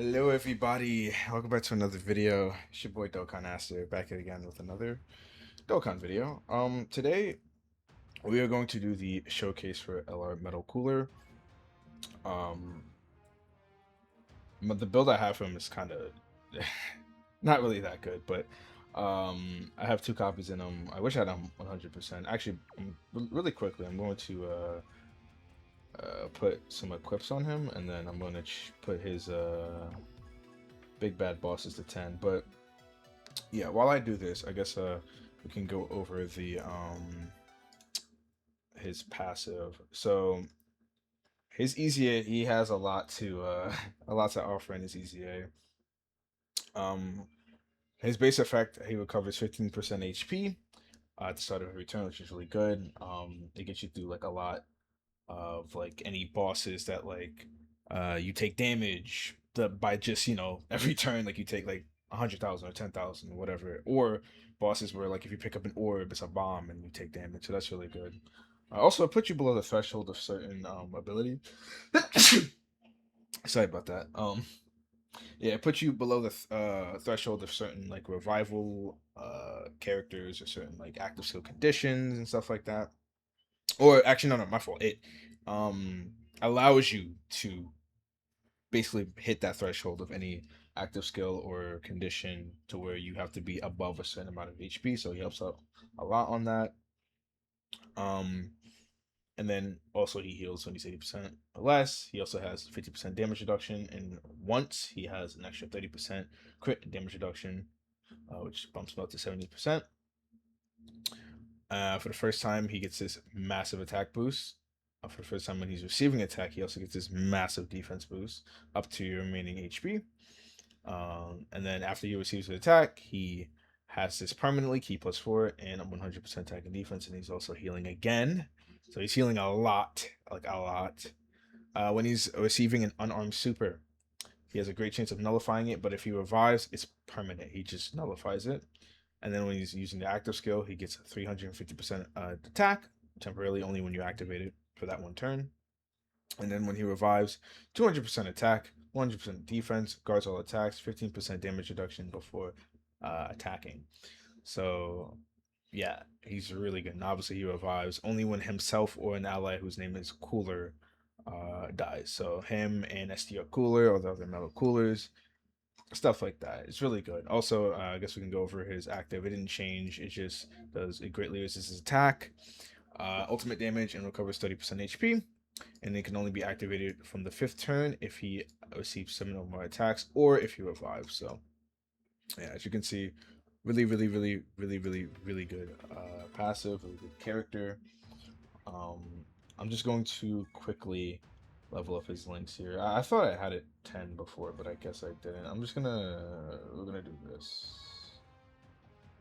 Hello everybody, welcome back to another video. It's your boy Dokkan back again with another Dokkan video. Today we are going to do the showcase for LR Metal Cooler. Um but the build I have for him is kind of not really that good, but I have two copies in them. I wish I had them 100%. Actually, really quickly, I'm going to put some equips on him, and then I'm going to put his big bad bosses to 10. But yeah, while I do this, I guess we can go over the his passive. So his EZA, he has a lot to a lot to offer in his EZA. Um, his base effect, he recovers 15% HP at the start of every turn, which is really good. It gets you through like a lot of like any bosses that like you take damage by just every turn, like you take like 100,000 or 10,000 or whatever, or bosses where like if you pick up an orb it's a bomb and you take damage, so that's really good. Also, it puts you below the threshold of certain ability. Sorry about that. Yeah, it puts you below the threshold of certain like revival characters or certain like active skill conditions and stuff like that. Or actually, no, my fault. It um allows you to basically hit that threshold of any active skill or condition to where you have to be above a certain amount of HP. So he helps out a lot on that. Um, and then also he heals when he's 80% or less. He also has 50% damage reduction, and once he has an extra 30% crit damage reduction, which bumps him up to 70%. For the first time, he gets this massive attack boost. For the first time when he's receiving attack, he also gets this massive defense boost up to your remaining HP. And then after he receives an attack, he has this permanently key +4 and 100% attack and defense, and he's also healing again. So he's healing a lot, like a lot. When he's receiving an unarmed super, he has a great chance of nullifying it, but if he revives, it's permanent. He just nullifies it. And then when he's using the active skill, he gets 350% attack temporarily only when you activate it for that one turn. And then when he revives, 200% attack, 100% defense, guards all attacks, 15% damage reduction before attacking. So, yeah, he's really good. And obviously, he revives only when himself or an ally whose name is Cooler dies. So, him and STR Cooler or the other metal coolers, stuff like that. It's really good. Also, I guess we can go over his active. It didn't change. It just does it greatly resists his attack, ultimate damage, and recovers 30% HP. And it can only be activated from the 5th turn if he receives 7 or more attacks or if he revives. So, yeah, as you can see, really good passive, really good character. Um, I'm just going to quickly level up his links here. I thought I had it 10 before, but I guess I didn't. We're gonna do this.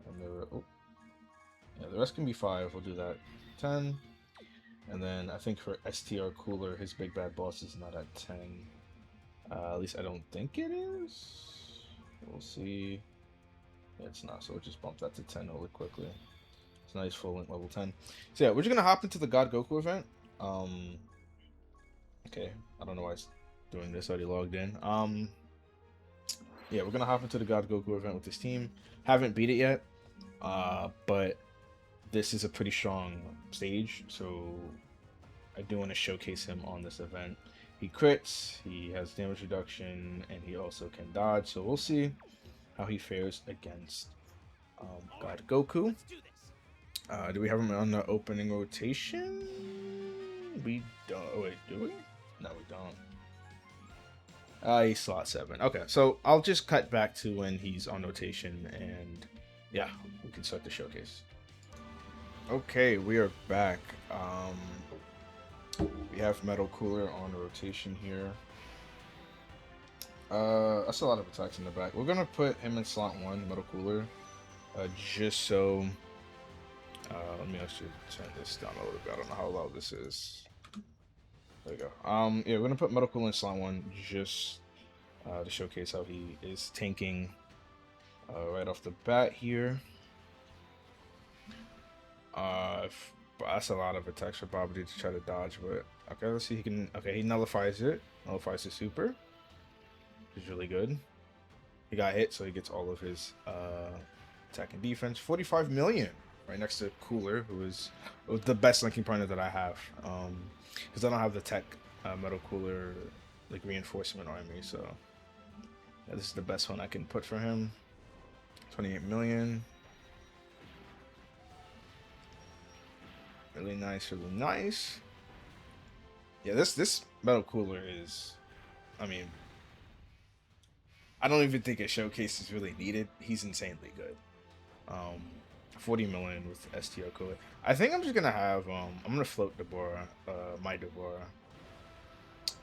And yeah, the rest can be 5. We'll do that 10. And then I think for STR Cooler, his big bad boss is not at 10. At least I don't think it is. We'll see. Yeah, it's not, so we'll just bump that to 10 really quickly. It's nice full link level 10. So yeah, we're just gonna hop into the God Goku event. Okay, I don't know why it's doing this. I already logged in. Yeah, we're gonna hop into the God Goku event with this team. Haven't beat it yet, but this is a pretty strong stage, so I do want to showcase him on this event. He crits, he has damage reduction, and he also can dodge. So we'll see how he fares against God Goku. Do we have him on the opening rotation? We don't. Oh, wait, do we? No, we don't. He's slot 7. Okay, so I'll just cut back to when he's on rotation, and yeah, we can start the showcase. Okay, we are back. We have Metal Cooler on rotation here. That's a lot of attacks in the back. We're gonna put him in slot 1, Metal Cooler, just so. Let me actually turn this down a little bit. I don't know how loud this is. There we go. Yeah, we're gonna put Metal Cooler in slot 1 just to showcase how he is tanking right off the bat here. That's a lot of attacks for Babidi to try to dodge, but okay, let's see. He can. Okay, he nullifies it. Nullifies the super. is really good. He got hit, so he gets all of his attack and defense. 45 million, right next to Cooler, who is the best linking partner that I have. Because I don't have the tech Metal Cooler like reinforcement army, so yeah, this is the best one I can put for him. 28 million. Really nice, really nice. Yeah, this Metal Cooler is, I mean, I don't even think a showcase is really needed. He's insanely good. 40 million with STR Cooler. I think I'm just gonna have I'm gonna float Deborah, my Deborah,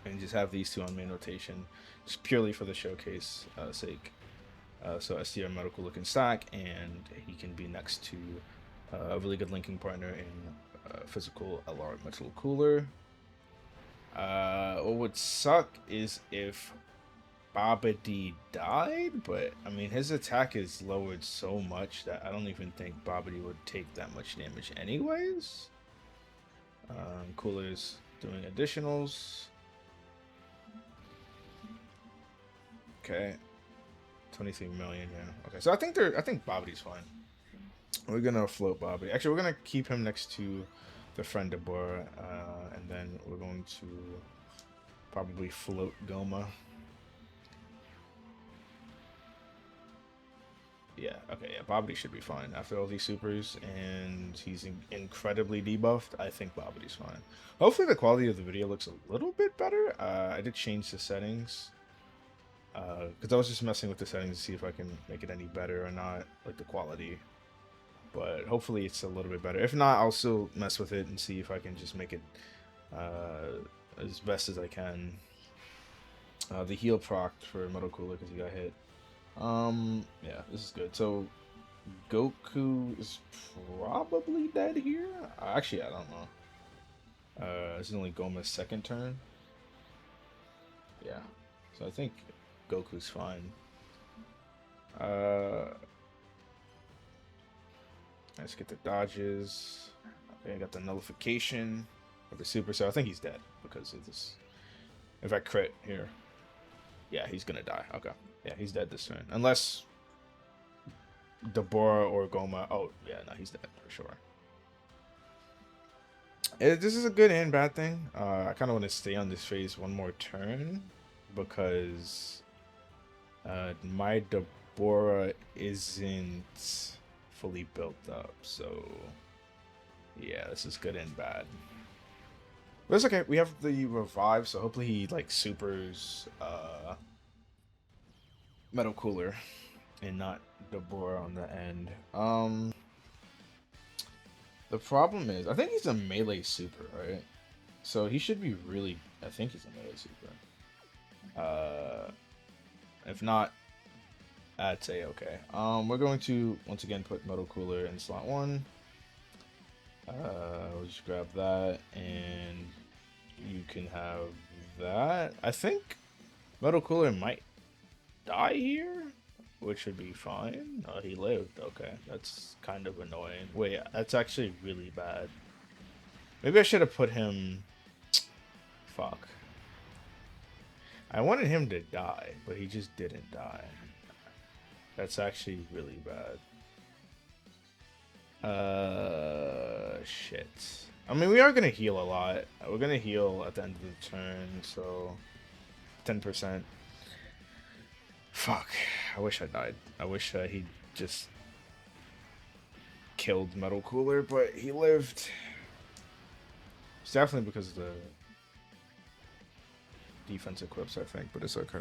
and just have these two on main rotation, just purely for the showcase sake. So STR Metal Cooler can stack, and he can be next to a really good linking partner in physical LR Metal Cooler. What would suck is if Babidi died, but I mean his attack is lowered so much that I don't even think Babidi would take that much damage anyways. Cooler's doing additionals. Okay. 23 million, yeah. Okay, so I think Babidi's fine. We're gonna float Babidi. Actually, we're gonna keep him next to the friend Deborah, and then we're going to probably float Goma. Yeah, okay, yeah, Babidi should be fine after all these supers, and he's incredibly debuffed. I think Babidi's fine. Hopefully the quality of the video looks a little bit better. I did change the settings, because I was just messing with the settings to see if I can make it any better or not, like the quality. But hopefully it's a little bit better. If not, I'll still mess with it and see if I can just make it as best as I can. The heal proc for Metal Cooler because he got hit. Yeah, this is good. So Goku is probably dead here. Actually, I don't know. This is only Goma's second turn. Yeah, so I think Goku's fine. Let's get the dodges. Okay, I got the nullification of the super, so I think he's dead because of this. If I crit here, yeah, he's gonna die. Okay, yeah, he's dead this turn. Unless Deborah or Goma. Oh, yeah, no, he's dead for sure. This is a good and bad thing. I kind of want to stay on this phase one more turn because my Deborah isn't fully built up, so yeah, this is good and bad. But it's okay. We have the revive, so hopefully he like supers Metal Cooler and not Deborah on the end. The problem is, I think he's a melee super, right? So he should be really. I think he's a melee super. If not, I'd say okay. We're going to once again put Metal Cooler in slot 1. We'll just grab that, and you can have that. I think Metal Cooler might die here, which would be fine. Oh, he lived. Okay, that's kind of annoying. Wait, that's actually really bad. Maybe I should have put him. Fuck. I wanted him to die, but he just didn't die. That's actually really bad. Shit. I mean, we are gonna heal a lot. We're gonna heal at the end of the turn, so 10%. Fuck. I wish I died. I wish he just killed Metal Cooler, but he lived. It's definitely because of the defense equips, I think, but it's okay.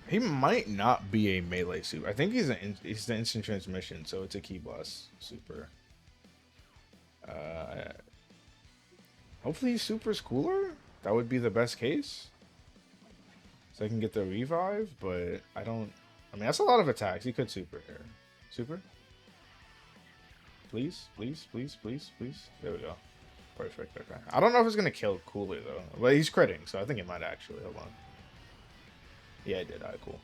He might not be a melee super. I think he's the instant transmission, so it's a key boss super. Hopefully he supers Cooler. That would be the best case. So I can get the revive, but I don't. I mean, that's a lot of attacks. He could super here. Super. Please, please, please, please, please. There we go. Perfect. Okay. I don't know if it's gonna kill Cooler though. But he's critting, so I think it might actually. Hold on. Yeah, it did. Alright, cool.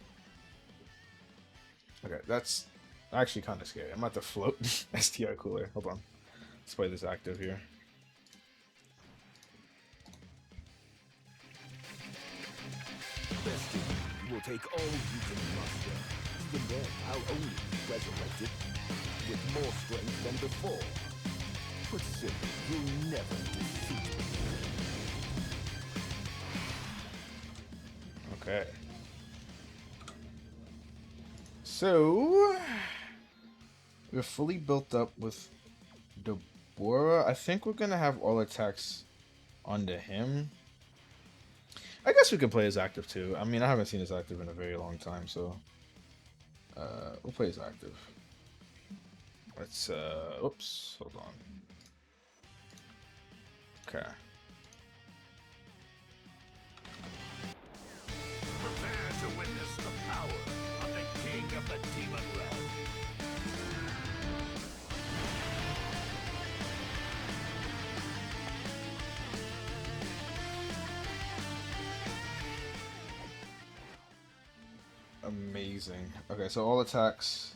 Okay, that's actually kind of scary. I'm about to float STR Cooler. Hold on. Let's play this active here. Bestie, you will take all you can muster. Even then, I'll only be resurrected with more strength than before. Put simply, you'll never defeat me. Okay. So we're fully built up with Deborah. I think we're gonna have all attacks onto him. I guess we could play his active too. I mean, I haven't seen his active in a very long time, so we'll play his active. Let's oops, hold on. Okay. Prepare to witness the power of the King of the Demon Realm. Amazing. Okay, so all attacks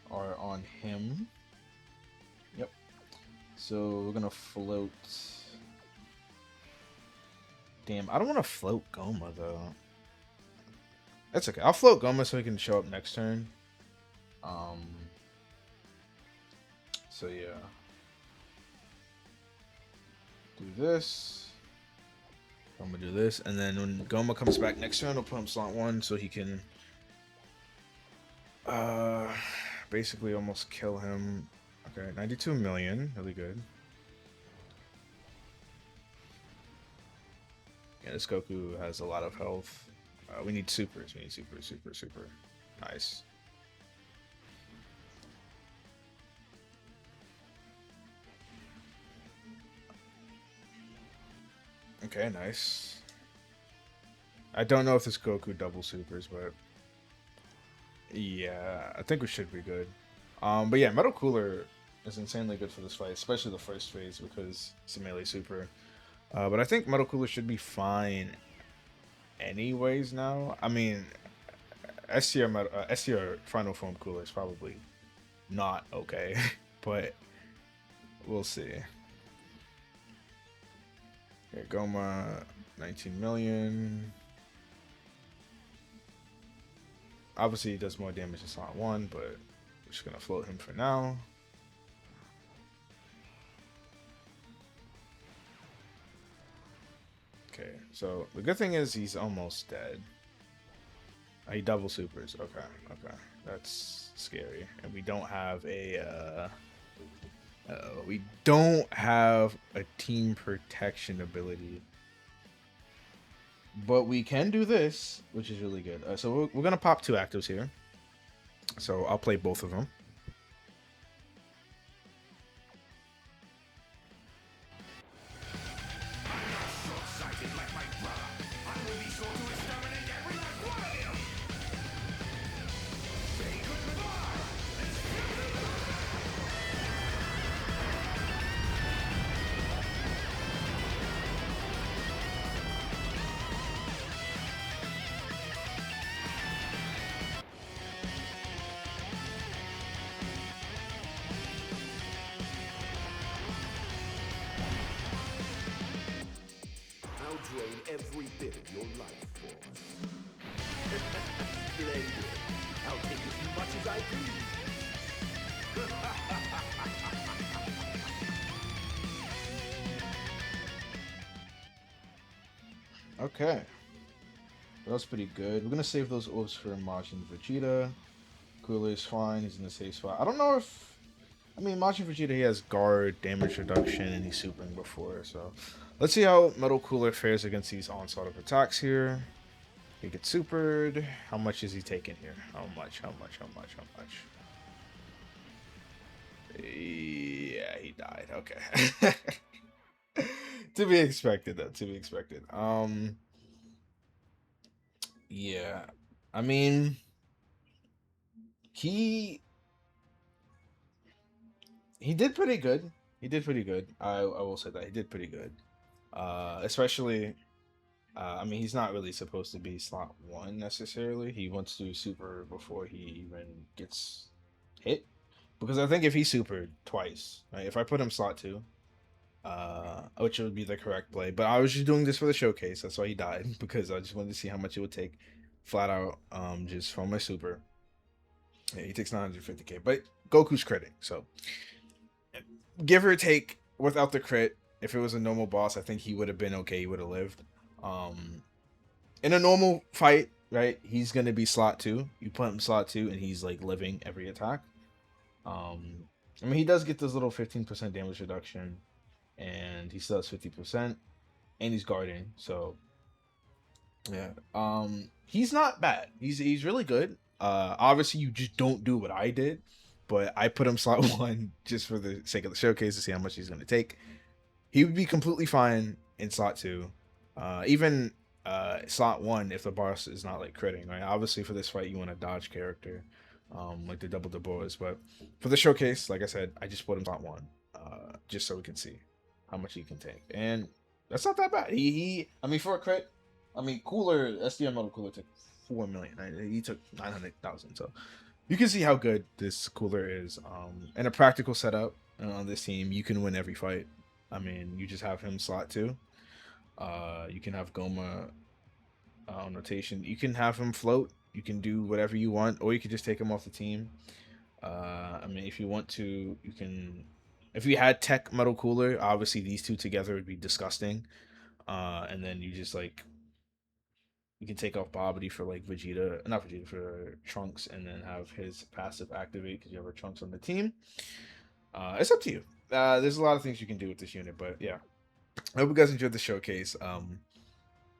are on him. Yep. So we're gonna float. Damn, I don't want to float Goma though. That's okay. I'll float Goma so he can show up next turn. So yeah. Do this. I'm gonna do this, and then when Goma comes back next turn, I'll put him slot 1 so he can basically almost kill him. Okay, 92 million, really good. Yeah, this Goku has a lot of health. We need supers. We need super. Nice. Okay, nice. I don't know if this Goku double supers, but yeah, I think we should be good. But yeah, Metal Cooler is insanely good for this fight, especially the first phase because it's a melee super. But I think Metal Cooler should be fine anyways now. I mean, STR Final Form Cooler is probably not okay, but we'll see. Okay, Goma, 19 million. Obviously, he does more damage in slot 1, but we're just gonna float him for now. Okay, so the good thing is he's almost dead. He double supers. Okay, that's scary. And we don't have a team protection ability, but we can do this, which is really good. So we're gonna pop 2 actives here. So I'll play both of them. Drain every bit of your life force. Splendid. I'll take as much as I please. Okay. That was pretty good. We're gonna save those orbs for Majin Vegeta. Cooler is fine. He's in the safe spot. I don't know if... I mean, Majin Vegeta, he has guard, damage reduction, and he's supering before, so... Let's see how Metal Cooler fares against these onslaught of attacks here. He gets supered. How much is he taking here? How much? Yeah, he died. Okay. To be expected, though. To be expected. Yeah. I mean... He did pretty good. I will say that. He did pretty good. Especially... I mean, he's not really supposed to be slot 1 necessarily. He wants to super before he even gets hit. because I think if he supered twice, right? If I put him slot 2, which would be the correct play, but I was just doing this for the showcase. That's why he died, because I just wanted to see how much it would take, flat out, just from my super. Yeah, he takes 950k, but Goku's critting, so give or take without the crit. If it was a normal boss, I think he would have been okay. He would have lived. In a normal fight, right? He's gonna be slot 2. You put him slot 2, and he's like living every attack. I mean, he does get this little 15% damage reduction, and he still has 50%, and he's guarding. So yeah, he's not bad. He's really good. Obviously you just don't do what I did, but I put him slot 1 just for the sake of the showcase to see how much he's gonna take. He would be completely fine in slot 2, even slot 1 if the boss is not like critting, right? Obviously for this fight you want a dodge character, like the double boys, but for the showcase, like I said, I just put him slot 1, just so we can see how much he can take, and that's not that bad. I mean, for a crit, I mean, Cooler, SDM Metal Cooler took 4 million. Right? He took 900,000. So you can see how good this Cooler is. In a practical setup on this team, you can win every fight. I mean, you just have him slot 2. You can have Goma on rotation. You can have him float. You can do whatever you want, or you can just take him off the team. I mean, if you want to, you can. If you had Tech Metal Cooler, obviously these two together would be disgusting. And then you just like, you can take off Babidi for like Vegeta, not Vegeta, for Trunks, and then have his passive activate because you have a Trunks on the team. It's up to you. There's a lot of things you can do with this unit, but yeah. I hope you guys enjoyed the showcase.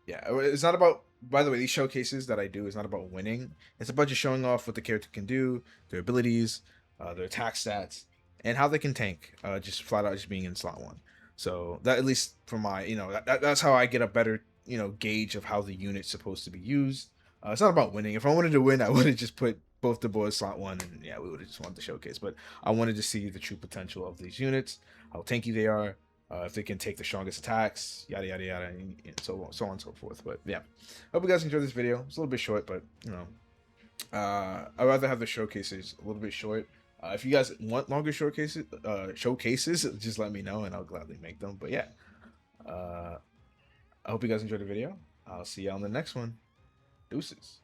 Yeah, it's not about. By the way, these showcases that I do is not about winning. It's about just showing off what the character can do, their abilities, their attack stats, and how they can tank. Just flat out just being in slot 1. So that, at least for my, that's how I get a better gauge of how the unit's supposed to be used. It's not about winning. If I wanted to win, I would have just put both the boys slot 1, and yeah, we would have just won the showcase. But I wanted to see the true potential of these units, how tanky they are, if they can take the strongest attacks, yada yada yada, and so on and so forth. But yeah, hope you guys enjoyed this video. It's a little bit short, but I'd rather have the showcases a little bit short. If you guys want longer showcases, just let me know and I'll gladly make them. But yeah, I hope you guys enjoyed the video. I'll see you on the next one. Deuces.